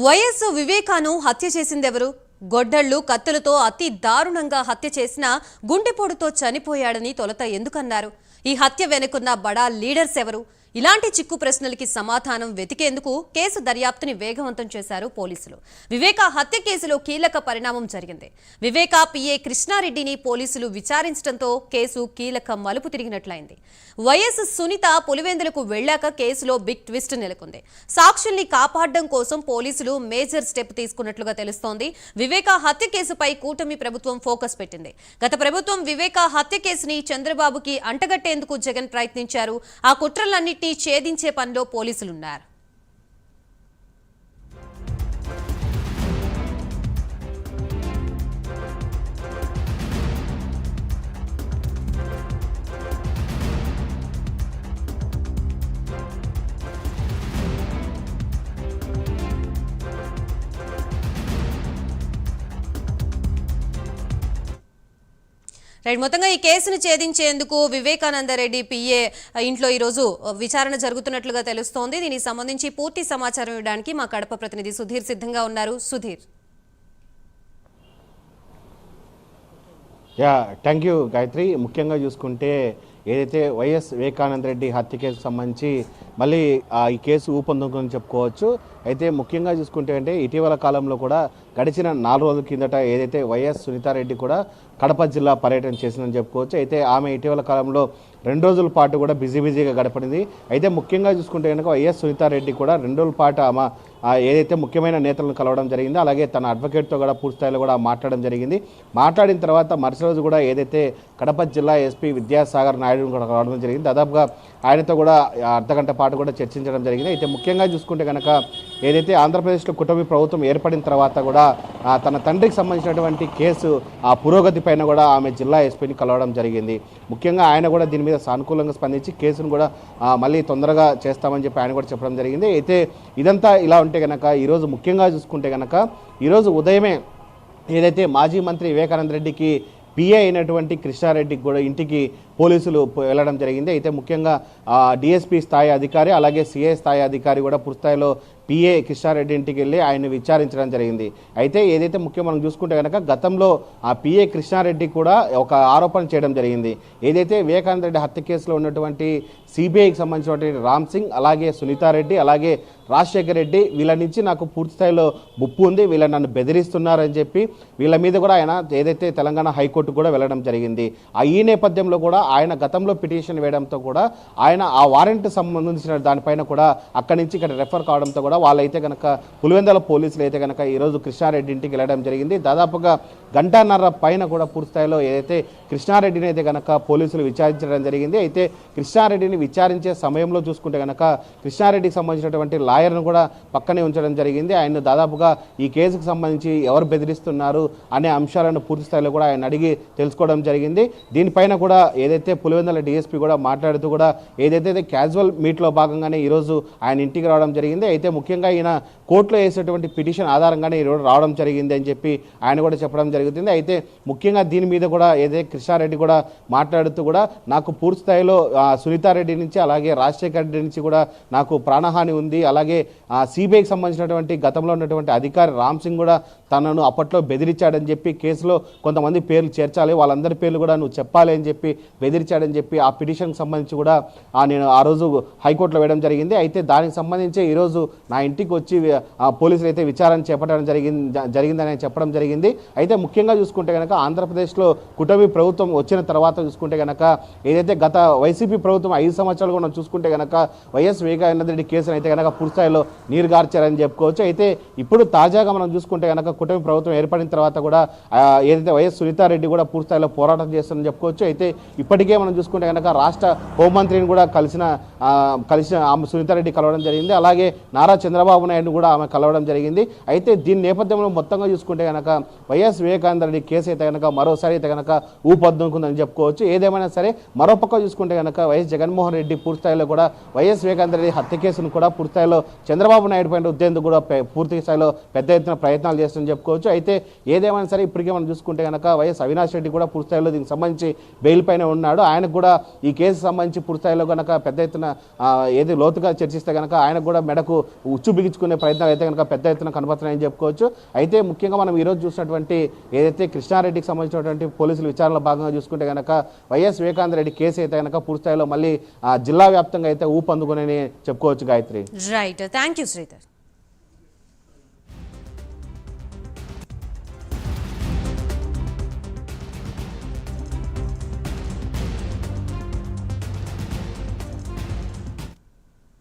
YS వివేకాను హత్య చేసిందెవరు? గొడ్డళ్లు కత్తులతో అతి దారుణంగా హత్య చేసిన గుండెపోటుతో చనిపోయాడని తొలుత ఎందుకన్నారు? ఈ హత్య వెనుకున్న బడా లీడర్స్ ఎవరు? ఇలాంటి చిక్కు ప్రశ్నలకి సమాధానం వెతికేందుకు కేసు దర్యాప్తుని వేగవంతం చేశారు పోలీసులు. వివేక హత్య కేసులో కీలక పరిణామం జరిగింది. వివేక పిఏ కృష్ణారెడ్డిని పోలీసులు విచారించడంతో కేసు కీలక మలుపు తిరిగినట్లయింది. వైఎస్ సునీత పులివెందులకు వెళ్లాక కేసులో బిగ్ ట్విస్ట్ నెలకొంది. సాక్షుల్ని కాపాడడం కోసం పోలీసులు మేజర్ స్టెప్ తీసుకున్నట్లుగా తెలుస్తోంది. వివేక హత్య కేసుపై కూటమి ప్రభుత్వం ఫోకస్ పెట్టింది. గత ప్రభుత్వం వివేక హత్య కేసుని చంద్రబాబుకి అంటగట్టేందుకు జగన్ ప్రయత్నించారు. ఆ కుట్రలన్నింటినీ ఛేదించే పనిలో పోలీసులున్నారు. రైట్, మొత్తంగా ఈ కేసును ఛేదించేందుకు వివేకానందరెడ్డి పిఏ ఇంట్లో ఈరోజు విచారణ జరుగుతున్నట్లుగా తెలుస్తోంది. దీనికి సంబంధించి పూర్తి సమాచారం ఇవ్వడానికి మా కడప ప్రతినిధి సుధీర్ సిద్ధంగా ఉన్నారు. సుధీర్. Thank you Gayathri. ముఖ్యంగా చూసుకుంటే ఏదైతే వైఎస్ వివేకానందరెడ్డి హత్య కేసుకు సంబంధించి మళ్ళీ ఈ కేసు ఊపందుకుందని చెప్పుకోవచ్చు. అయితే ముఖ్యంగా చూసుకుంటే అంటే ఇటీవల కాలంలో కూడా గడిచిన 4 రోజుల కిందట ఏదైతే వైఎస్ సునీతారెడ్డి కూడా కడప జిల్లా పర్యటన చేసిందని చెప్పుకోవచ్చు. అయితే ఆమె ఇటీవల కాలంలో 2 రోజుల పాటు కూడా బిజీగా గడపడింది. అయితే ముఖ్యంగా చూసుకుంటే కనుక వైఎస్ సునీతారెడ్డి కూడా 2 రోజుల పాటు ఆమె ఏదైతే ముఖ్యమైన నేతలను కలవడం జరిగింది, అలాగే తన అడ్వకేట్తో కూడా పూర్తి స్థాయిలో కూడా మాట్లాడడం జరిగింది. మాట్లాడిన తర్వాత మరుసటి రోజు కూడా ఏదైతే కడప జిల్లా ఎస్పీ విద్యాసాగర్ నాయుడును కూడా కలవడం జరిగింది. దాదాపుగా ఆయనతో కూడా అర్ధగంట పాటు కూడా చర్చించడం జరిగింది. అయితే ముఖ్యంగా చూసుకుంటే కనుక ఏదైతే ఆంధ్రప్రదేశ్లో కూటమి ప్రభుత్వం ఏర్పడిన తర్వాత కూడా తన తండ్రికి సంబంధించినటువంటి కేసు పురోగతి పైన కూడా ఆమె జిల్లా ఎస్పీని కలవడం జరిగింది. ముఖ్యంగా ఆయన కూడా దీని మీద సానుకూలంగా స్పందించి కేసును కూడా మళ్ళీ తొందరగా చేస్తామని చెప్పి ఆయన కూడా చెప్పడం జరిగింది. అయితే ఇదంతా ఇలా ఉంటే కనుక ఈరోజు ముఖ్యంగా చూసుకుంటే కనుక ఈరోజు ఉదయమే ఏదైతే మాజీ మంత్రి వివేకానందరెడ్డికి పిఏ అయినటువంటి కృష్ణారెడ్డికి కూడా ఇంటికి పోలీసులు వెళ్ళడం జరిగింది. అయితే ముఖ్యంగా డిఎస్పీ స్థాయి అధికారి అలాగే సిఐ స్థాయి అధికారి కూడా పూర్తిస్థాయిలో పిఏ కృష్ణారెడ్డి ఇంటికి వెళ్ళి ఆయన్ని విచారించడం జరిగింది. అయితే ఏదైతే ముఖ్యం మనం చూసుకుంటే కనుక గతంలో ఆ పిఏ కృష్ణారెడ్డి కూడా ఒక ఆరోపణ చేయడం జరిగింది. ఏదైతే వివేకానందరెడ్డి హత్య కేసులో ఉన్నటువంటి సిబిఐకి సంబంధించినటువంటి రామ్ సింగ్ అలాగే సునీతారెడ్డి అలాగే రాజశేఖర్ రెడ్డి వీళ్ళ నుంచి నాకు పూర్తిస్థాయిలో ముప్పు ఉంది, వీళ్ళని నన్ను బెదిరిస్తున్నారని చెప్పి వీళ్ళ మీద కూడా ఆయన ఏదైతే తెలంగాణ హైకోర్టు కూడా వెళ్ళడం జరిగింది. ఈ నేపథ్యంలో కూడా ఆయన గతంలో పిటిషన్ వేయడంతో కూడా ఆయన ఆ వారెంట్ సంబంధించిన దానిపైన కూడా అక్కడి నుంచి ఇక్కడ రెఫర్ కావడంతో కూడా వాళ్ళైతే కనుక పులివెందుల పోలీసులు అయితే కనుక ఈరోజు కృష్ణారెడ్డి ఇంటికి వెళ్ళడం జరిగింది. దాదాపుగా గంటన్నర పైన కూడా పూర్తిస్థాయిలో ఏదైతే కృష్ణారెడ్డిని అయితే కనుక పోలీసులు విచారించడం జరిగింది. అయితే కృష్ణారెడ్డిని విచారించే సమయంలో చూసుకుంటే కనుక కృష్ణారెడ్డికి సంబంధించినటువంటి లాయర్ను కూడా పక్కనే ఉంచడం జరిగింది. ఆయన దాదాపుగా ఈ కేసుకు సంబంధించి ఎవరు బెదిరిస్తున్నారు అనే అంశాలను పూర్తి స్థాయిలో కూడా ఆయన అడిగి తెలుసుకోవడం జరిగింది. దీనిపైన కూడా ఏదైతే పులివెందుల డిఎస్పీ కూడా మాట్లాడుతూ కూడా ఏదైతే క్యాజువల్ మీట్లో భాగంగానే ఈరోజు ఆయన ఇంటికి రావడం జరిగింది. అయితే ముఖ్యంగా ఈయన కోర్టులో వేసేటువంటి పిటిషన్ ఆధారంగానే ఈరోజు రావడం జరిగింది అని చెప్పి ఆయన కూడా చెప్పడం జరుగుతుంది. అయితే ముఖ్యంగా దీని మీద కూడా ఏదైతే కృష్ణారెడ్డి కూడా మాట్లాడుతూ కూడా నాకు పూర్తి స్థాయిలో సునీతారెడ్డి నుంచి అలాగే రాజశేఖర్ రెడ్డి నుంచి కూడా నాకు ప్రాణహాని ఉంది, అలాగే సిబిఐకి సంబంధించినటువంటి గతంలో ఉన్నటువంటి అధికారి రామ్ సింగ్ కూడా తనను అప్పట్లో బెదిరించాడని చెప్పి కేసులో కొంతమంది పేర్లు చేర్చాలి, వాళ్ళందరి పేర్లు కూడా నువ్వు చెప్పాలి అని చెప్పి బెదిరించాడని చెప్పి ఆ పిటిషన్కి సంబంధించి కూడా నేను ఆ రోజు హైకోర్టులో వేయడం జరిగింది. అయితే దానికి సంబంధించి ఈరోజు నా ఇంటికి వచ్చి పోలీసులు అయితే విచారణ చేపట్టడం జరిగిందని చెప్పడం జరిగింది. అయితే ముఖ్యంగా చూసుకుంటే కనుక ఆంధ్రప్రదేశ్లో కూటమి ప్రభుత్వం వచ్చిన తర్వాత చూసుకుంటే కనుక ఏదైతే గత వైసీపీ ప్రభుత్వం 5 సంవత్సరాలు మనం చూసుకుంటే కనుక వైఎస్ వివేకానందరెడ్డి కేసును అయితే కనుక పూర్తిస్థాయిలో నీరుగార్చారని చెప్పుకోవచ్చు. అయితే ఇప్పుడు తాజాగా మనం చూసుకుంటే కనుక కూటమి ప్రభుత్వం ఏర్పడిన తర్వాత కూడా ఏదైతే వైఎస్ సునీతారెడ్డి కూడా పూర్తిస్థాయిలో పోరాటం చేస్తుందని చెప్పుకోవచ్చు. అయితే ఇప్పటికే మనం చూసుకుంటే కనుక రాష్ట్ర హోంమంత్రిని కూడా కలిసిన ఆమె సునీతారెడ్డి కలవడం జరిగింది, అలాగే నారా చంద్రబాబు నాయుడు కూడా ఆమె కలవడం జరిగింది. అయితే దీని నేపథ్యంలో మొత్తంగా చూసుకుంటే కనుక వైఎస్ వివేకానందరెడ్డి కేసు అయితే కనుక మరోసారి అయితే కనుక ఊపందుకుందని చెప్పుకోవచ్చు. ఏదేమైనా సరే మరోపక్క చూసుకుంటే కనుక వైఎస్ జగన్మోహన్ జగన్మోహన్ రెడ్డి పూర్తిస్థాయిలో కూడా వైఎస్ వివేకానంద రెడ్డి హత్య కేసును కూడా పూర్తిస్థాయిలో చంద్రబాబు నాయుడు పైన రుద్దేందుకు కూడా పూర్తి స్థాయిలో పెద్ద ఎత్తున ప్రయత్నాలు చేస్తుందని చెప్పుకోవచ్చు. అయితే ఏదేమైనా సరే ఇప్పటికే మనం చూసుకుంటే కనుక వైఎస్ అవినాష్ రెడ్డి కూడా పూర్తిస్థాయిలో దీనికి సంబంధించి బెయిల్ పైన ఉన్నాడు. ఆయనకు కూడా ఈ కేసు సంబంధించి పూర్తిస్థాయిలో కనుక పెద్ద ఎత్తున ఏది లోతుగా చర్చిస్తే కనుక ఆయనకు కూడా మెడకు ఉచ్చు బిగించుకునే ప్రయత్నాలు అయితే కనుక పెద్ద ఎత్తున కనబడుతున్నాయని చెప్పుకోవచ్చు. అయితే ముఖ్యంగా మనం ఈరోజు చూసినటువంటి ఏదైతే కృష్ణారెడ్డికి సంబంధించినటువంటి పోలీసుల విచారణలో భాగంగా చూసుకుంటే కనుక వైఎస్ వివేకానంద రెడ్డి కేసు అయితే కనుక పూర్తిస్థాయిలో మళ్ళీ జిల్లా వ్యాప్తంగా అయితే ఊపందుకునే చెప్పుకోవచ్చు. Gayatri. Right, thank you Sridhar.